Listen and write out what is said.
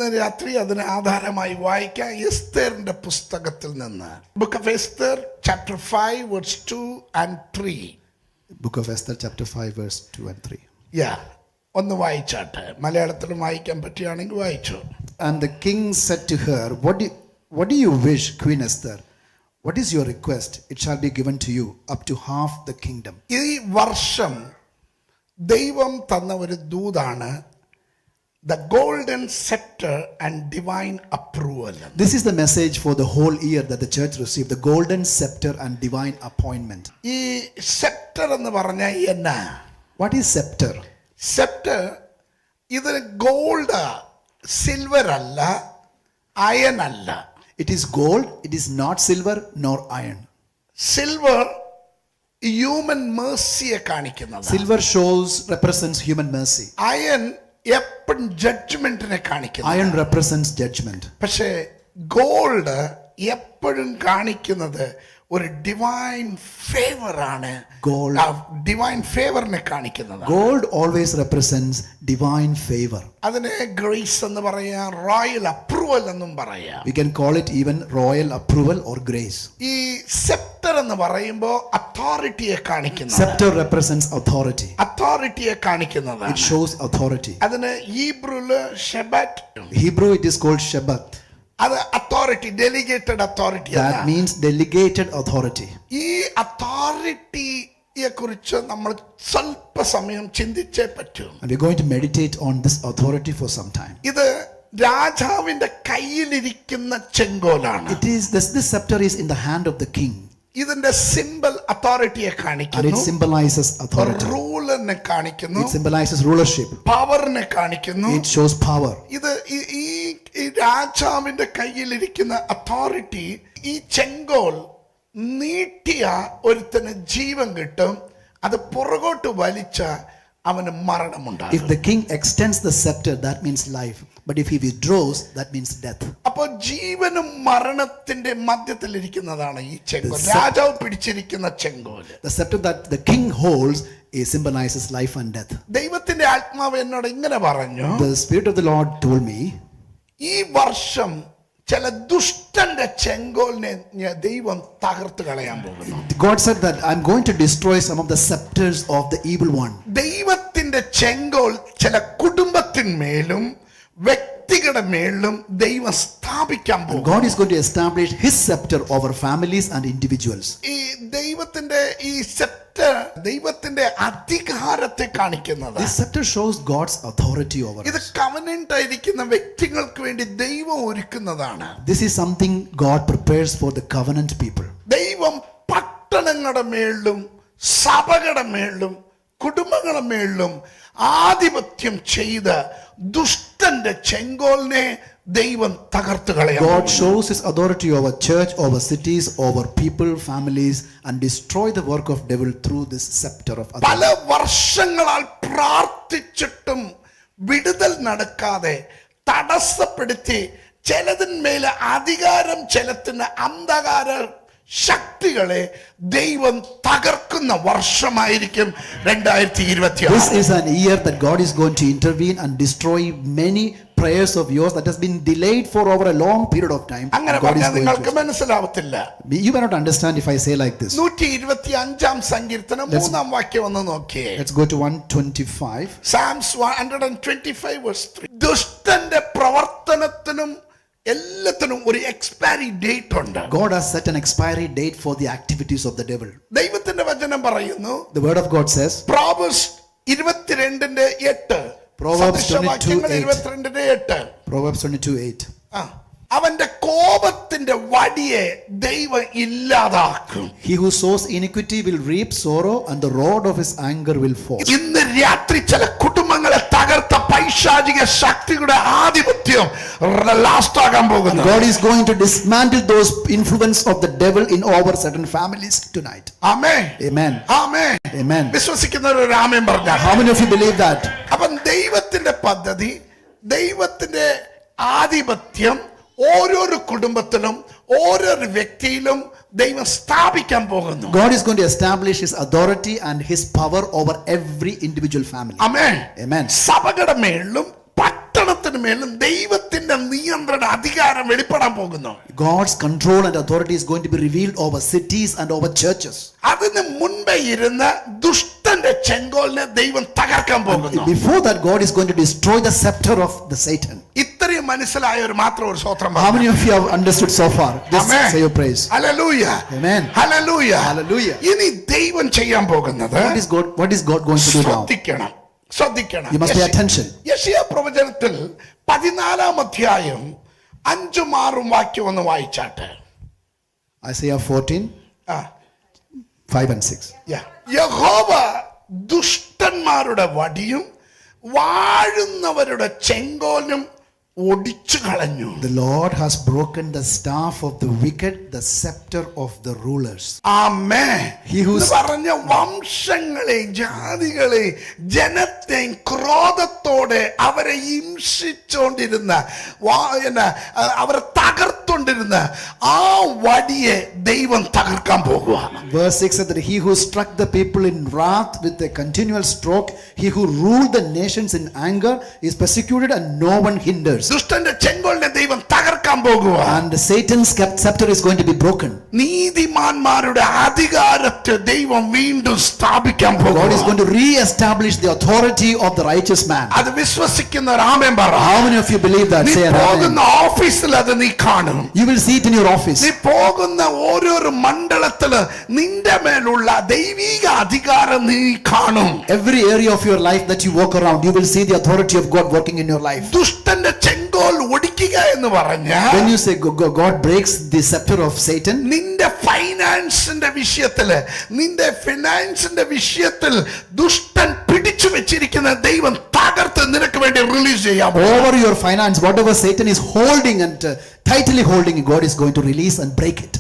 ഇന്ന് രാത്രി അതിന് ആധാരമായി വായിക്കാം എസ്തേറിന്റെ പുസ്തകത്തിൽ നിന്ന്. Book of Esther chapter 5 verse 2 and 3. Book of Esther chapter 5 verse 2 and 3. ഒന്ന് വായിച്ചാട്ടെ. മലയാളത്തിലും വായിക്കാൻ പറ്റുകയാണെങ്കിൽ വായിച്ചോ. And the king said to her, what do you wish, Queen Esther? What is your request? It shall be given to you, up to half the kingdom. ഈ വർഷം ദൈവം തന്ന ഒരു ദൂതാണ് the golden scepter and divine approval. This is the message for the whole year that the church received, the golden scepter and divine appointment. ഈ scepter എന്ന് പറഞ്ഞാൽ എന്നാ? What is scepter? Scepter ഇത് ഗോൾഡ്, സിൽവർ അല്ല, iron അല്ല. It is gold, it is not silver nor iron. Silver human മേഴ്സിയെ കാണിക്കുന്നത്. Silver represents human mercy. Iron എപ്പോഴും ജഡ്ജ്മെന്റിനെ കാണിക്കുന്നു. Iron represents judgment. പക്ഷേ ഗോൾഡ് എപ്പോഴും കാണിക്കുന്നത് ഒരു ഡിവൈൻ ഫേവർ ആണ്. Gold, ഡിവൈൻ ഫേവറിനെ കാണിക്കുന്നത്. gold always represents divine favor. അതിനെ ഗ്രേസ് എന്ന് പറയാം, റോയൽ അപ്രൂവൽ എന്നും പറയാം. We can call it even royal approval or grace. ഈ സെപ്റ്റർ എന്ന് പറയുമ്പോൾ അതോറിറ്റിയെ കാണിക്കുന്നു. Scepter represents authority. അതോറിറ്റിയെ കാണിക്കുന്നത്. It shows authority. അതിന് ഹീബ്രുവില് ഷെബത്ത്. Hebrew it is called Shabbat. അത് authority, delegated authority. That means delegated authority. ഈ അതോറിറ്റിയെ കുറിച്ച് നമ്മൾ സ്വല്പ സമയം ചിന്തിച്ചേ പറ്റൂ. And we're going to meditate on this authority for some time. ഇത് രാജാവിന്റെ കയ്യിലിരിക്കുന്ന ചെങ്കോലാണ്. It is this scepter is in the hand of the king. ഇതിന്റെ സിംബൽ അതോറിറ്റിയെ And it കാണിക്കുന്നു, symbolizes authority. റൂളിനെ കാണിക്കുന്നു, It symbolizes rulership. പവറിനെ കാണിക്കുന്നു. It shows power. ഇത് ഈ രാജാവിന്റെ കയ്യിലിരിക്കുന്ന അതോറിറ്റി, ഈ ചെങ്കോൽ നീട്ടിയ ഒരുത്തന് ജീവൻ കിട്ടും, അത് പുറകോട്ട് വലിച്ച അവന് മരണമുണ്ടാകും. If the king extends the scepter, that means life. But if he withdraws, that means death. അപ്പോൾ ജീവനും മരണത്തിന്റെ മധ്യത്തിലിരിക്കുന്നതാണ് ഈ ചെങ്കോൽ, രാജാവ് പിടിച്ചിരിക്കുന്ന ചെങ്കോൽ. The scepter that the king holds symbolizes life and death. ദൈവത്തിന്റെ ആത്മാവ് എന്നോട് ഇങ്ങനെ പറഞ്ഞു, The Spirit of the Lord told me, ഈ വർഷം ചില ദുഷ്ടന്റെ ചെങ്കോലിനെ ദൈവം തകർത്ത് കളയാൻ പോകുന്നു. God said that I'm going to destroy some of the scepters of the evil one. ദൈവത്തിന്റെ ചെങ്കോൽ ചില കുടുംബത്തിന്മേലും വ്യക്തികളുടെ മേലും ദൈവം സ്ഥാപിക്കാൻ പോകും. God is going to establish his scepter over families and individuals. ഈ ദൈവത്തിന്റെ ഈ സെപ്റ്റർ ദൈവത്തിന്റെ അധികാരത്തെ കാണിക്കുന്നത്. This scepter shows God's authority over ഇത് us. കവനന്റ് ആയിരിക്കുന്ന വ്യക്തികൾക്ക് വേണ്ടി ദൈവം ഒരുക്കുന്നതാണ്. This is something God prepares for the covenant people. ദൈവം പട്ടണങ്ങളുടെ മേളിലും സഭകളുടെ മേളിലും കുടുംബങ്ങളുടെ മേളിലും ആധിപത്യം ചെയ്ത ദുഷ്ടന്റെ ചെങ്കോലിനെ ദൈവം തകർത്ത് കളയാൻ. God shows his authority over church, over cities, over people, families, and destroy the work of devil through this scepter of authority. പല വർഷങ്ങളാൽ പ്രാർത്ഥിച്ചിട്ടും വിടുതൽ നടക്കാതെ തടസ്സപ്പെടുത്തി ചിലതിന്മേൽ അധികാരം ചെലുത്തുന്ന അന്ധകാര ശക്തികളെ ദൈവം തകർക്കുന്ന വർഷമായിരിക്കും 2026. This is an year that God is going to intervene and destroy many prayers of yours that has been delayed for over a long period of time. അങ്ങനെ God is പറഞ്ഞാൽ going നിങ്ങൾക്ക് to. മനസ്സിലാവത്തില്ല. You may not understand if I say like this. 125 സങ്കീർത്തനം 3-ാം വാക്യം ഒന്ന് നോക്കിയേ. Let's go to 125. Psalms 125 verse 3. ദുഷ്ടന്റെ പ്രവർത്തനത്തിനും എല്ലാത്തിനും ഒരു എക്സ്പയറി ഡേറ്റ് ഉണ്ട്. God has set an expiry date for the activities of the devil. ദൈവത്തിന്റെ വചനം പറയുന്നു, The word of God says, Proverbs 22:8. Proverbs 22:8. 22:8. Proverbs 22:8. അവന്റെ കോപത്തിന്റെ വടിയെ ദൈവം ഇല്ലാതാക്കും. He who sows iniquity will reap sorrow, and the rod of his anger will fall. ഇന്ന് രാത്രി ചില കുടുംബങ്ങളെ തകർത്ത പൈശാചിക ശക്തിയുടെ ആധിപത്യം ലാസ്റ്റ് ആകാൻ പോകുന്നു. God is going to dismantle those influence of the devil in over certain families tonight. Amen. Amen. Amen. Amen. വിശ്വസിക്കുന്നവർ ഒരു ആമേൻ പറഞ്ഞാൽ. How many of you believe that? അപ്പം ദൈവത്തിന്റെ പദ്ധതി, ദൈവത്തിന്റെ ആധിപത്യം ഓരോരോ കുടുംബത്തിലും ഓരോരു വ്യക്തിയിലും ദൈവം സ്ഥാപിക്കാൻ പോകുന്നു. God is going to establish his authority and his power over every individual family. Amen. Amen. സഭകളുടെ മേളിലും പട്ടണത്തിന് സഭത്തിന് മേലും ദൈവത്തിന്റെ നിയന്ത്രണ അധികാരം വെളിപ്പെടാൻ പോകുന്നു. God's control and authority is going to be revealed over cities and over churches. അതിന് മുൻപേ ഇരുന്ന ദുഷ്ടന്റെ ചെങ്കോലിനെ ദൈവം തകർക്കാൻ പോകുന്നു. Before that, God is going to destroy the scepter of the Satan. ഇത്രയും മനസ്സിലായവർ മാത്രം ഒരു സ്തോത്രം How many of you have understood so far? Just say your praise. Hallelujah. Amen. Hallelujah. Hallelujah. ഇനി ദൈവം ചെയ്യാൻ പോകുന്നത് What is God going to do now? ശ്രദ്ധിക്കണം. You must pay attention. യെശയ്യാ പ്രവചനത്തിൽ 14 അധ്യായം 5ഉം 6ഉം വാക്യം ഒന്ന് വായിച്ചാട്ടെ. Isaiah 14, ആ, 5 and 6. യഹോവ ദുഷ്ടന്മാരുടെ വടിയും വാഴുന്നവരുടെ ചെങ്കോലും ഒടിച്ചു കളഞ്ഞു. The Lord has broken the staff of the wicked, the scepter of the rulers. Amen. He who എന്ന് പറഞ്ഞ വംശങ്ങളെയും ജാതികളെയും ജനത്തെയും ക്രോധത്തോടെ അവരെ ഹിംസിച്ചോണ്ടിരുന്ന അവരെ തകർത്തോണ്ടിരുന്ന ആ വടിയെ ദൈവം തകർക്കാൻ പോകുക. Verse 6 said that he who struck the people in wrath with a continual stroke, he who ruled the nations in anger, is persecuted and no one hinders. ദുഷ്ടന്റെ ചെങ്കോലിനെ ദൈവം തകർക്കാൻ പോകുക. And Satan's scepter is going to be broken. നീതിമാന്മാരുടെ അധികാരത്തെ ദൈവം വീണ്ടും സ്ഥാപിക്കാൻ God is പോകുക. going to re-establish the authority of the righteous man. അത് വിശ്വസിക്കുന്നവർ ആമേൻ പറ. How many of you believe that? നീ Say amen. പോകുന്ന ഓഫീസിൽ അത് നീ കാണും. You will see it in your office. നീ പോകുന്ന ഓരോരോ മണ്ഡലത്തില് നിന്റെ മേലുള്ള ദൈവിക അധികാരം നീ കാണും. Every area of your life that you walk around, you will see the authority of God working in your life. ദുഷ്ടന്റെ ചെങ്കോൽ ഒടിക്കുക എന്ന് പറഞ്ഞാൽ When you say God breaks the scepter of Satan, നിന്റെ ഫൈനാൻസിന്റെ വിഷയത്തിൽ ദുഷ്ടൻ പിടിച്ചു വെച്ചിരിക്കുന്ന ദൈവം തകർത്ത് നിനക്ക് വേണ്ടി റിലീസ് ചെയ്യാം. over your finance, whatever Satan is holding and tightly holding, God is going to release and break it.